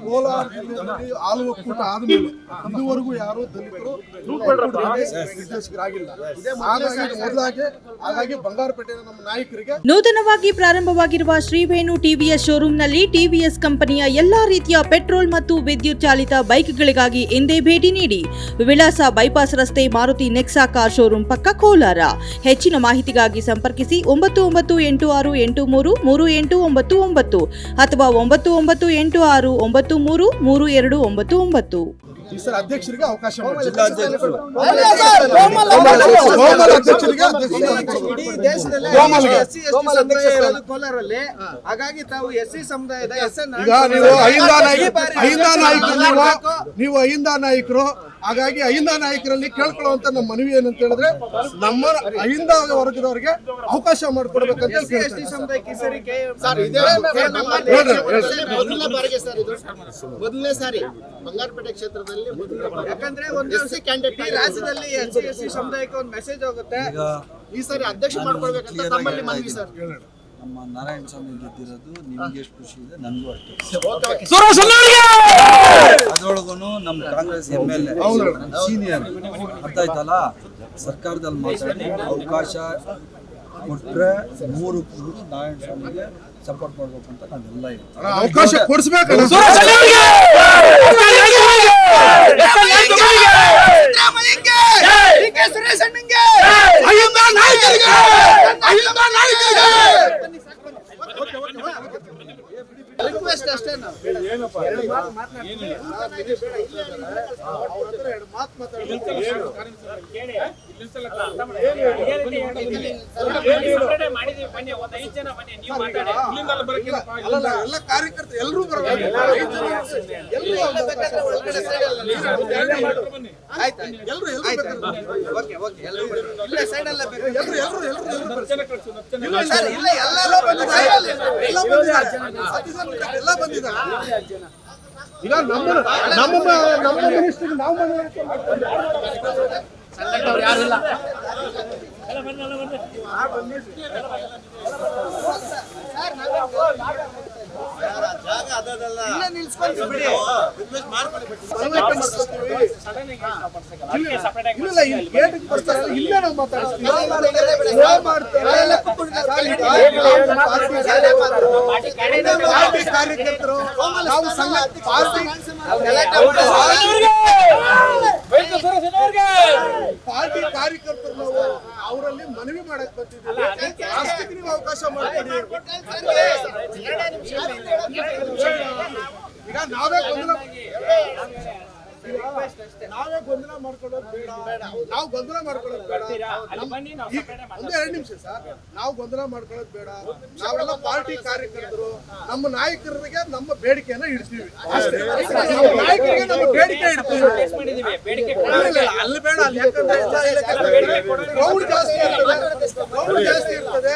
ಕೋಲಾರ ಜಿಲ್ಲೆಯಲ್ಲಿ ಹಾಲು ಒಕ್ಕೂಟ ಆದ್ಮೇಲೆ ಇದುವರೆಗೂ ಯಾರು ದಲಿತರು ನಿರ್ದೇಶಕರಾಗಿಲ್ಲ. ಹಾಗಾಗಿ ಬಂಗಾರಪೇಟೆಯ ನಮ್ಮ ನಾಯಕರಿಗೆ ನೂತನವಾಗಿ ಪ್ರಾರಂಭವಾಗಿರುವ ಶ್ರೀವೇಣು ಟಿವಿಎಸ್ ಶೋರೂಮ್ನಲ್ಲಿ ಟಿವಿಎಸ್ ಕಂಪನಿಯ ಎಲ್ಲಾ ರೀತಿಯ ಪೆಟ್ರೋಲ್ ಮತ್ತು ವಿದ್ಯುತ್ ಚಾಲಿತ ಬೈಕ್ಗಳಿಗಾಗಿ ಎಂದೇ ಭೇಟಿ ನೀಡಿ. ವಿಳಾಸ ಬೈಪಾಸ್ ರಸ್ತೆ, ಮಾರುತಿ ನೆಕ್ಸಾ ಕಾರ್ ಶೋರೂಮ್ ಪಕ್ಕ, ಕೋಲಾರ. ಹೆಚ್ಚಿನ ಮಾಹಿತಿಗಾಗಿ ಸಂಪರ್ಕಿಸಿ 9986833899 ಅಥವಾ 9986933299. ಈ ಸರ್ ಅಧ್ಯಕ್ಷರಿಗೆ ಅವಕಾಶ ಕೋಲಾರಲ್ಲಿ. ಹಾಗಾಗಿ ತಾವು ಎಸ್ಸಿ ಸಮುದಾಯದ ನೀವು ಅಹಿಂದ ನಾಯಕರು. ಹಾಗಾಗಿ ಅಹಿಂದ ನಾಯಕರಲ್ಲಿ ಕೇಳ್ಕೊಳ್ಳುವಂತ ನಮ್ಮ ಮನವಿ ಏನಂತ ಹೇಳಿದ್ರೆ, ನಮ್ಮ ಅಹಿಂದ ವರ್ಗದವರಿಗೆ ಅವಕಾಶ ಮಾಡಿಕೊಡ್ಬೇಕಂತ ಮೊದಲನೇ ಸಾರಿ ಬಂಗಾರಪೇಟೆ ಕ್ಷೇತ್ರದಲ್ಲಿ. ಯಾಕಂದ್ರೆ ಒಂದು ರಾಜ್ಯದಲ್ಲಿ ಎಸ್ಸಿ ಸಮುದಾಯಕ್ಕೆ ಒಂದು ಮೆಸೇಜ್ ಹೋಗುತ್ತೆ. ಈ ಸಾರಿ ಅಧ್ಯಕ್ಷ ಮಾಡ್ಕೊಳ್ಬೇಕಂತ ತಮ್ಮಲ್ಲಿ ಮನವಿ ಸರ್. ನಮ್ಮ ನಾರಾಯಣ ಸ್ವಾಮಿ ಗೆದ್ದಿರೋದು ನಿಮ್ಗೆ ಎಷ್ಟು ಖುಷಿ ಇದೆ, ನನಗೂ ಅಷ್ಟೇ. ಅದ್ರೊಳಗೂ ನಮ್ಮ ಕಾಂಗ್ರೆಸ್ MLA ಸೀನಿಯರ್, ಅರ್ಥ ಆಯ್ತಲ್ಲ, ಸರ್ಕಾರದಲ್ಲಿ ಮಾತಾಡಿ ಅವಕಾಶ ಕೊಟ್ರೆ 3 ನಾರಾಯಣ ಸ್ವಾಮಿಗೆ ಸಪೋರ್ಟ್ ಮಾಡ್ಬೇಕು ಅಂತ ನಾವೆಲ್ಲ ಅವಕಾಶ ಕೊಡಿಸ್ಬೇಕು. ರಿಕ್ವೆಸ್ಟ್ ಅಷ್ಟೇ. ಎಲ್ಲ ಕಾರ್ಯಕರ್ತರು ಎಲ್ಲರೂ ಎಲ್ಲ ಬಂದಿದ್ದಾರೆ. ಈಗ ನಮ್ಮ ಮಿನಿಸ್ಟರ್ ನಾವು ಯಾರಿಲ್ಲ. ಇಲ್ಲೇ ನಾವು ಮಾತಾಡ್ತೀವಿ. ಕಾರ್ಯಕರ್ತರು ನಾವು ಪಾರ್ಟಿ ಕಾರ್ಯಕರ್ತರು ನಾವು ಅವರಲ್ಲಿ ಮನವಿ ಮಾಡಕ್ ಬಂದಿದ್ದೀವಿ. ಶಾಸಕರಿಗೆ ಅವಕಾಶ ಮಾಡ್ತೀವಿ. ಈಗ ನಾವೇ ಗೊಂದಲ ಮಾಡ್ಕೊಳ್ಳೋದು ಬೇಡ. ನಾವು ಗೊಂದಲ ಮಾಡ್ಕೊಳ್ಳೋದು ಬೇಡ. ಒಂದು 2 ನಿಮಿಷ ಸರ್, ನಾವು ಗೊಂದಲ ಮಾಡ್ಕೊಳ್ಳೋದು ಬೇಡ. ನಾವೆಲ್ಲ ಪಾರ್ಟಿ ಕಾರ್ಯಕರ್ತರು, ನಮ್ಮ ನಾಯಕರಿಗೆ ನಮ್ಮ ಬೇಡಿಕೆಯನ್ನ ಇಡ್ತೀವಿ. ನಾಯಕರಿಗೆ ನಮ್ಮ ಬೇಡಿಕೆ ಇಡ್ತೀವಿ. ಅಲ್ಲಿ ಬೇಡ, ಅಲ್ಲಿ ಯಾಕಂದ್ರೆ ಕ್ರೌಡ್ ಜಾಸ್ತಿ ಇರ್ತದೆ.